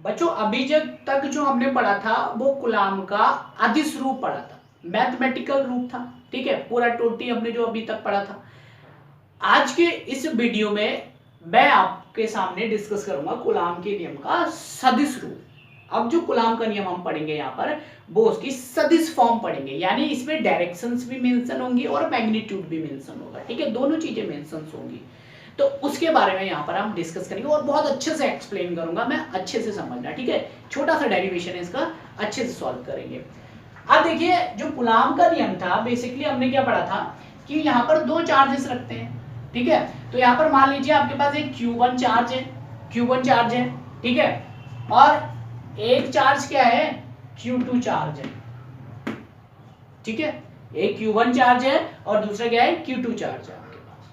बच्चों अभी जब तक जो हमने पढ़ा था वो कूलाम का अदिश रूप पढ़ा था, मैथमेटिकल रूप था, ठीक है, पूरा टोटी हमने जो अभी तक पढ़ा था। आज के इस वीडियो में मैं आपके सामने डिस्कस करूंगा कूलाम के नियम का सदिश रूप। अब जो कूलाम का नियम हम पढ़ेंगे यहाँ पर वो उसकी सदिश फॉर्म पढ़ेंगे, यानी इसमें डायरेक्शंस भी मेंशन होंगी और मैग्नीट्यूड भी मेंशन होगा, ठीक है, दोनों चीजें मेंशन होंगी। तो उसके बारे में यहाँ पर हम डिस्कस करेंगे और बहुत अच्छे से एक्सप्लेन करूंगा मैं, अच्छे से समझना, ठीक है, छोटा सा डेरिवेशन है इसका, अच्छे से सॉल्व करेंगे। अब देखिए जो कूलाम का नियम था बेसिकली हमने क्या पढ़ा था कि यहाँ पर दो चार्जेस रखते हैं, ठीक है, तो यहाँ पर मान लीजिए आपके पास एक Q1 चार्ज है, Q1 चार्ज है, ठीक है, और एक चार्ज क्या है, Q2 चार्ज है, ठीक है, एक Q1 चार्ज है और दूसरा क्या है, Q2 चार्ज है आपके पास।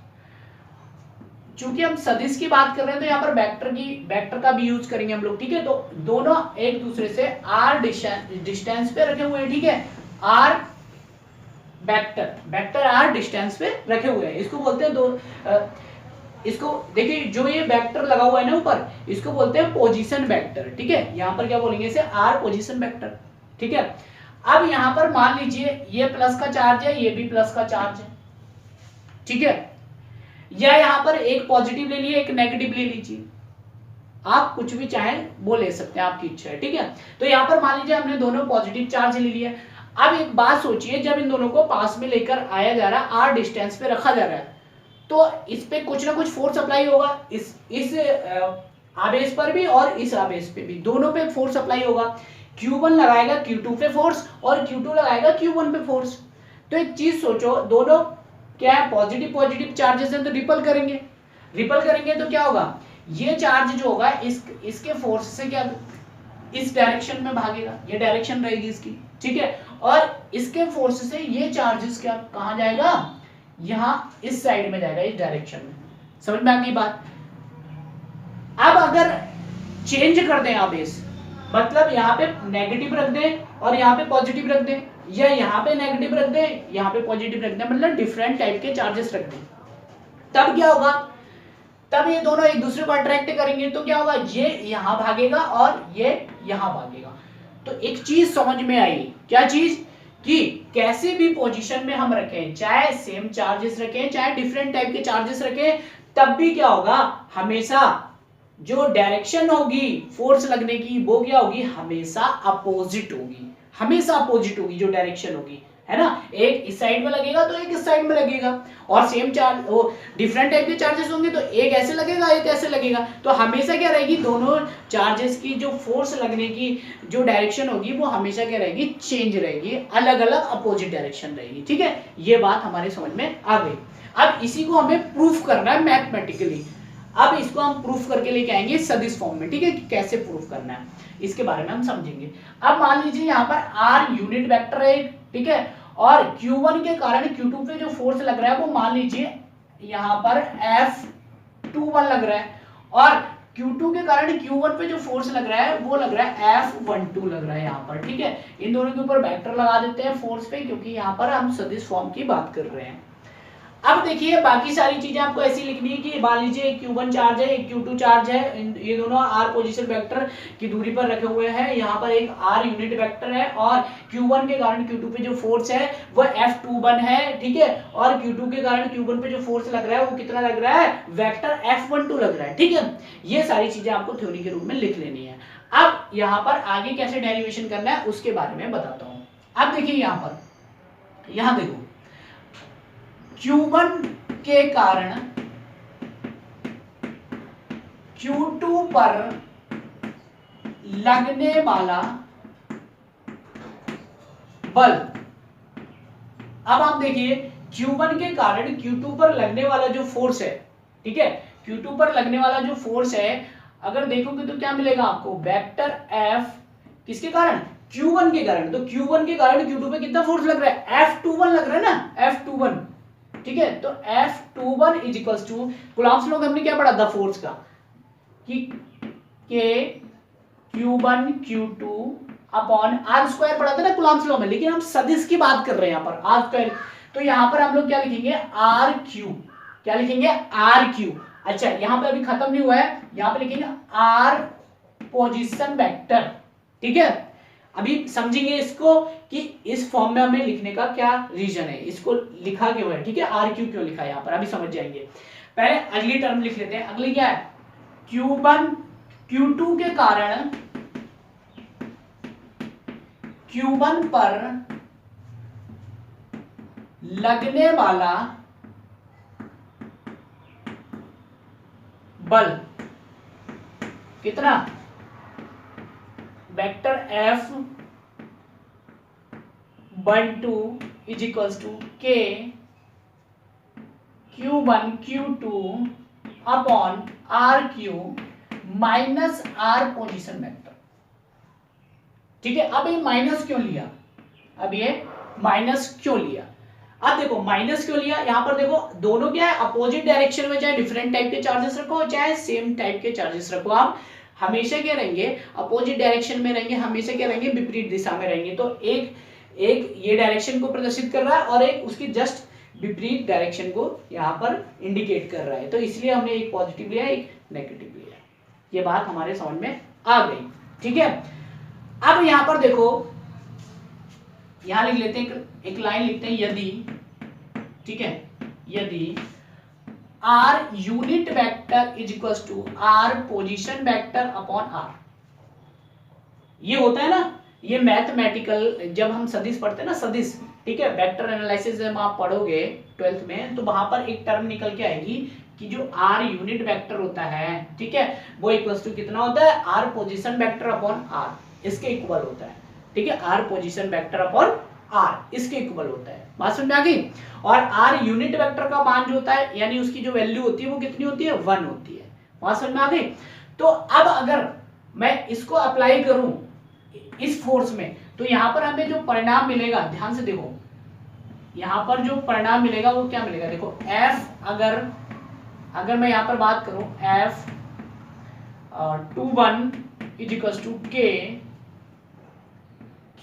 चूंकि हम सदिश की बात कर रहे हैं तो यहाँ पर वेक्टर का भी यूज करेंगे हम लोग, ठीक है, तो दोनों एक दूसरे से r डिस्टेंस पे रखे हुए हैं, ठीक है, r वेक्टर r डिस्टेंस पे रखे हुए हैं, इसको बोलते हैं इसको देखिए जो ये वेक्टर लगा हुआ है ना ऊपर, इसको बोलते हैं पोजीशन वेक्टर, ठीक है, यहाँ पर क्या बोलेंगे इसे, r पोजीशन वेक्टर, ठीक है। अब यहाँ पर मान लीजिए ये प्लस का चार्ज है, ये भी प्लस का चार्ज है, ठीक है, या यहाँ पर एक पॉजिटिव ले लिए एक नेगेटिव ले लीजिए, आप कुछ भी चाहें वो ले सकते हैं, आपकी इच्छा है, ठीक है। तो यहाँ पर मान लीजिए हमने दोनों पॉजिटिव चार्ज ले लिया। अब एक बात सोचिए, जब इन दोनों को पास में लेकर आया जा रहा है, r डिस्टेंस पे रखा जा रहा है, तो इस पे कुछ ना कुछ फोर्स अप्लाई होगा, इस आवेश पर भी और इस आवेश पे भी, दोनों पे फोर्स अप्लाई होगा। Q1 लगाएगा Q2 पे फोर्स और Q2 लगाएगा Q1 पे फोर्स। तो एक चीज सोचो, दोनों क्या है, पॉजिटिव पॉजिटिव चार्जेस हैं तो रिपल करेंगे तो क्या होगा, ये चार्ज जो होगा इसके फोर्स से क्या इस डायरेक्शन में भागेगा, ये डायरेक्शन रहेगी इसकी, ठीक है, और इसके फोर्स से ये चार्जेस क्या कहां जाएगा, यहां इस साइड में जाएगा, इस डायरेक्शन में। समझ में आ गई बात। अब अगर चेंज कर दें आवेश, मतलब यहाँ पे नेगेटिव रख दें और यहाँ पे पॉजिटिव रख दें, या यहाँ पे नेगेटिव रख दें यहाँ पे पॉजिटिव रख दें, मतलब डिफरेंट टाइप के चार्जेस रख दें, तब क्या होगा, तब ये दोनों एक दूसरे को अट्रैक्ट करेंगे, तो क्या होगा, ये यहां भागेगा और ये यहां भागेगा। तो एक चीज समझ में आई, क्या चीज, कि कैसे भी पोजीशन में हम रखें, चाहे सेम चार्जेस रखें चाहे डिफरेंट टाइप के चार्जेस रखें, तब भी क्या होगा, हमेशा जो डायरेक्शन होगी फोर्स लगने की वो क्या होगी, हमेशा अपोजिट होगी जो डायरेक्शन होगी, है ना, एक इस साइड में लगेगा तो एक इस साइड में लगेगा, और सेम चार्ज वो डिफरेंट टाइप के चार्जेस होंगे तो एक ऐसे लगेगा एक ऐसे लगेगा, तो हमेशा क्या रहेगी, दोनों चार्जेस की जो फोर्स लगने की जो डायरेक्शन होगी वो हमेशा क्या रहेगी, चेंज रहेगी, अलग अलग अपोजिट डायरेक्शन रहेगी, ठीक है, ये बात हमारे समझ में आ गई। अब इसी को हमें प्रूफ करना है मैथमेटिकली, अब इसको हम प्रूफ करके लेके आएंगे सदिश फॉर्म में, ठीक है, कि कैसे प्रूफ करना है इसके बारे में हम समझेंगे। अब मान लीजिए यहाँ पर r यूनिट वेक्टर है, ठीक है, और Q1 के कारण Q2 पे जो फोर्स लग रहा है वो मान लीजिए यहाँ पर F21 लग रहा है, और Q2 के कारण Q1 पे जो फोर्स लग रहा है वो लग रहा है F12 लग रहा है यहाँ पर, ठीक है, इन दोनों के ऊपर वेक्टर लगा देते हैं फोर्स पे, क्योंकि यहाँ पर हम सदिश फॉर्म की बात कर रहे हैं। अब देखिए बाकी सारी चीजें आपको ऐसी लिखनी है कि मान लीजिए एक Q1 चार्ज है एक Q2 चार्ज है, ये दोनों r पोजीशन वेक्टर की दूरी पर रखे हुए हैं, यहाँ पर एक r यूनिट वेक्टर है, और Q1 के कारण Q2 पे जो फोर्स है वो F21 है, ठीक है, और Q2 के कारण Q1 पे जो फोर्स लग रहा है वो कितना लग रहा है, वेक्टर F12 लग रहा है, ठीक है, ये सारी चीजें आपको थ्योरी के रूप में लिख लेनी है। अब यहाँ पर आगे कैसे डेरिवेशन करना है उसके बारे में बताता हूँ। अब देखिए यहाँ पर, यहाँ देखो, Q1 के कारण Q2 पर लगने वाला बल, अब आप देखिए Q1 के कारण Q2 पर लगने वाला जो फोर्स है, ठीक है, Q2 पर लगने वाला जो फोर्स है, अगर देखोगे तो क्या मिलेगा आपको, वेक्टर F किसके कारण, Q1 के कारण, तो Q1 के कारण Q2 पे कितना फोर्स लग रहा है, F21 लग रहा है ना, F21, ठीक है, तो F21 is equals to, Coulomb's law हमने क्या पढ़ा था फोर्स का, कि K Q1 Q2 upon r square पढ़ा था ना कूलम्ब्स लॉ में, लेकिन हम सदिश की बात कर रहे हैं यहाँ पर r स्क्वायर, तो यहाँ पर हम लोग क्या लिखेंगे, RQ, क्या लिखेंगे, RQ, अच्छा यहाँ पे अभी खत्म नहीं हुआ है, यहाँ पे लिखेंगे पोजीशन वेक्टर, ठीक है। अभी समझेंगे इसको कि इस फॉर्म में हमें लिखने का क्या रीजन है, इसको लिखा क्यों है, ठीक है, आर क्यू क्यों लिखा है यहाँ पर, अभी समझ जाएंगे। पहले अगली टर्म लिख लेते हैं। अगली क्या है, Q1 Q2 के कारण Q1 पर लगने वाला बल कितना, vector F12 is equals to K Q1 Q2 upon RQ minus R position vector, ठीक है। अब ये माइनस क्यों लिया, अब ये माइनस क्यों लिया, अब देखो माइनस क्यों लिया, यहां पर देखो दोनों क्या है, अपोजिट डायरेक्शन में, चाहे डिफरेंट टाइप के चार्जेस रखो चाहे सेम टाइप के चार्जेस रखो, आप हमेशा क्या रहेंगे, अपोजिट डायरेक्शन में रहेंगे, हमेशा क्या रहेंगे, विपरीत दिशा में रहेंगे। तो एक ये डायरेक्शन को प्रदर्शित कर रहा है और एक उसकी जस्ट विपरीत डायरेक्शन को यहाँ पर इंडिकेट कर रहा है, तो इसलिए हमने एक पॉजिटिव लिया एक नेगेटिव लिया। ये बात हमारे समझ में आ गई, ठीक है। अब यहाँ पर देखो, यहां लिख लेते हैं, एक लाइन लिखते हैं, यदि, ठीक है, यदि R unit vector is equals to R position vector upon R, ये होता है ना, ये मैथमेटिकल जब हम सदिश पढ़ते हैं ना, सदिश, ठीक है, वेक्टर एनालिसिस जब आप पढ़ोगे 12th में, तो वहां पर एक टर्म निकल के आएगी कि जो R यूनिट वेक्टर होता है, ठीक है, वो इक्वल्स टू कितना होता है, R position vector upon R, इसके इक्वल होता है, ठीक है, R position vector upon R इसके इक्वल होता है। बात समझ में आ गई। और R यूनिट वेक्टर का मान जो होता है, यानी उसकी जो वैल्यू होती है वो कितनी होती है, 1 होती है। बात समझ में आ गई। तो अब अगर मैं इसको अप्लाई करूं इस फोर्स में, तो यहां पर हमें जो परिणाम मिलेगा, ध्यान से देखो, यहां पर जो परिणाम मिलेगा वो क्या मिलेगा, देखो F, अगर मैं यहां पर बात करूं F21 is equals to K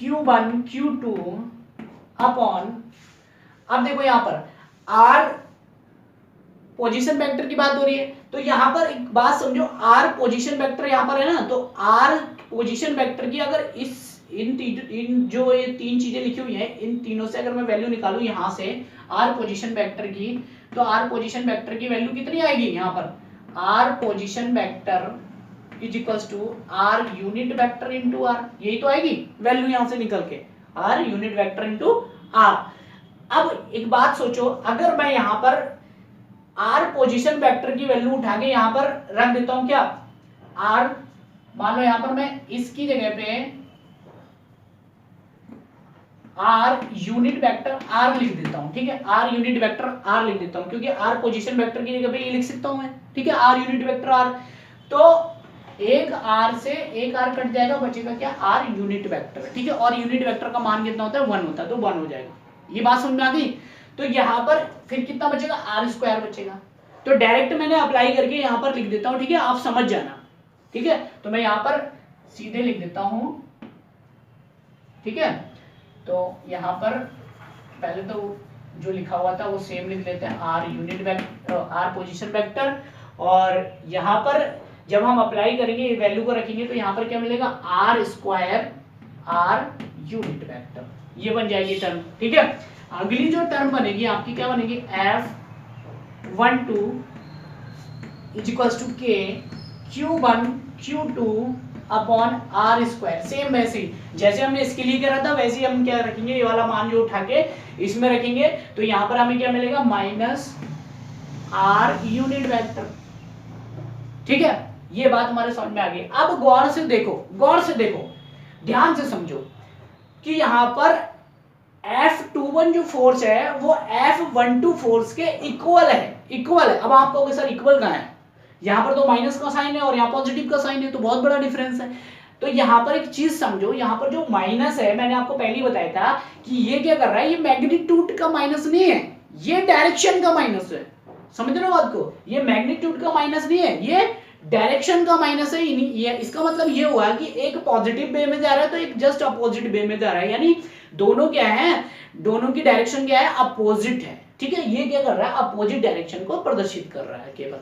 Q1 Q2 upon, अब देखो यहां पर R पोजीशन वेक्टर की बात हो रही है, तो यहां पर एक बात समझो, R पोजीशन वेक्टर यहां पर है ना, तो R पोजीशन वेक्टर की अगर इन जो ये तीन चीजें लिखी हुई हैं, इन तीनों से अगर मैं वैल्यू निकालूं यहां से R पोजीशन वेक्टर की, तो R पोजीशन वेक्टर की वैल्यू कितनी आएगी, यहां पर R position vector is equals to R unit vector into R, यही तो आएगी वैल्यू यहां से निकल के, R unit vector into R। अब एक बात सोचो, अगर मैं यहां पर R पोजीशन वेक्टर की वैल्यू उठा के यहां पर रख देता हूं, क्या R, मान लो यहां पर मैं इसकी जगह पे R यूनिट वेक्टर R लिख देता हूं, ठीक है, R यूनिट वेक्टर R लिख देता हूं, क्योंकि R पोजीशन वेक्टर की जगह पे ये लिख सकता हूं मैं, ठीक है, R यूनिट वेक्टर R। तो एक R से एक R कट जाएगा, बचेगा क्या, R यूनिट वेक्टर, ठीक है, और यूनिट वेक्टर का मान कितना होता है, 1 होता है, तो 1 हो जाएगा। ये बात समझ में आ गई। तो यहाँ पर फिर कितना बचेगा, R स्क्वायर बचेगा। तो डायरेक्ट मैंने अप्लाई करके यहाँ पर लिख देता हूँ, ठीक है, आप समझ जाना, ठीक है। तो मैं यहाँ पर सीधे लिख देता हूँ, ठीक है। तो यहाँ पर पहले तो जो लिखा हुआ था वो सेम लिख लेते हैं, R unit vector, R position vector, और यहाँ पर जब हम अप्लाई करेंगे वैल्यू को रखेंगे, तो यहाँ पर क्या मिलेगा, R square R unit vector, ये बन जाएगी टर्म, ठीक है। अगली जो टर्म बनेगी आपकी क्या बनेगी, F12 is equals to K Q1 Q2 upon R square, same वैसे ही जैसे हमने इसके लिए करा था, वैसे ही हम क्या रखेंगे, ये वाला मान जो उठा के इसमें रखेंगे, तो यहाँ पर हमें क्या मिलेगा, माइनस R यूनिट वेक्टर, ठीक है। ये बात हमारे समझ में आ गई। अब गौर से देखो, ध्यान से समझो कि यहाँ पर F21 जो फोर्स है वो F12 फोर्स के इक्वल है। अब आप कहोगे सर इक्वल कहाँ है, यहाँ पर तो माइनस का साइन है और यहाँ पॉजिटिव का साइन है, तो बहुत बड़ा डिफरेंस है। तो यहाँ पर एक चीज समझो, यहाँ पर जो माइनस है, मैंने आपको पहले ही बताया था कि ये क्या कर रहा है, ये मैग्नीट्यूड का माइनस नहीं है, ये डायरेक्शन का माइनस है। समझ रहे हो बात को, ये मैग्नीट्यूड का माइनस नहीं है, ये डायरेक्शन का माइनस है। ये इसका मतलब ये हुआ कि एक पॉजिटिव वे में जा रहा है तो एक जस्ट अपोजिट वे में जा रहा है, यानी दोनों क्या है, दोनों की डायरेक्शन क्या है, अपोजिट है, ठीक है। ये क्या कर रहा है, अपोजिट डायरेक्शन को प्रदर्शित कर रहा है केवल।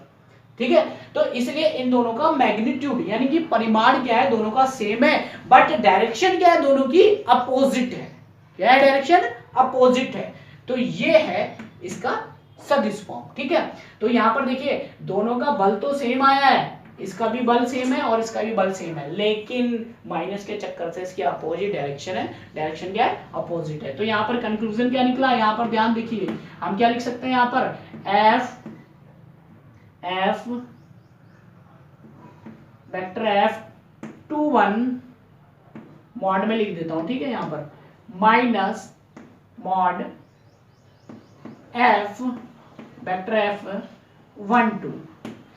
ठीक है। तो इसलिए इन दोनों का मैग्नीट्यूड यानी कि परिमाण क्या है, दोनों का सेम है, बट डायरेक्शन क्या है, दोनों की अपोजिट है। क्या है, डायरेक्शन अपोजिट है। तो ये है इसका सदिश फॉर्म, ठीक है। तो यहां पर देखिए दोनों का बल तो सेम आया है, इसका भी बल सेम है और इसका भी बल सेम है, लेकिन माइनस के चक्कर से इसकी अपोजिट डायरेक्शन है। डायरेक्शन क्या है, अपोजिट है। तो यहाँ पर कंक्लूजन क्या निकला, यहाँ पर ध्यान देखिए, हम क्या लिख सकते हैं यहाँ पर, एफ वेक्टर F21 मॉड में लिख देता हूं, ठीक है, यहां पर minus mod F vector F12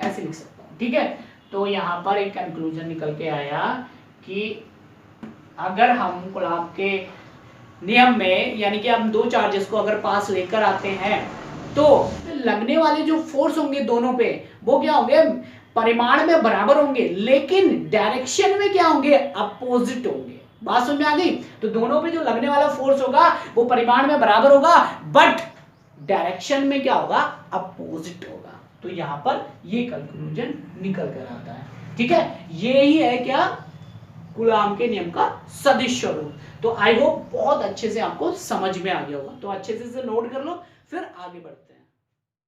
ऐसे लिख सकता हूं, ठीक है। तो यहां पर एक कंक्लूजन निकल के आया कि अगर हम कूलॉम के नियम में यानी कि हम दो चार्जेस को अगर पास लेकर आते हैं तो लगने वाले जो फोर्स होंगे दोनों पे वो क्या होंगे, परिमाण में बराबर होंगे, लेकिन डायरेक्शन में क्या होंगे, अपोजिट होंगे। बात समझ में आ गई। तो दोनों पे जो लगने वाला फोर्स होगा वो परिमाण में बराबर होगा, बट डायरेक्शन में क्या होगा, अपोजिट होगा। तो यहां पर ये कंक्लूजन निकल कर आता है, ठीक है। ये ही है क्या, कूलॉम के नियम का सदिश स्वरूप। तो आई होप बहुत अच्छे से आपको समझ में आ गया होगा। तो अच्छे से नोट कर लो, फिर आगे बढ़ते हैं।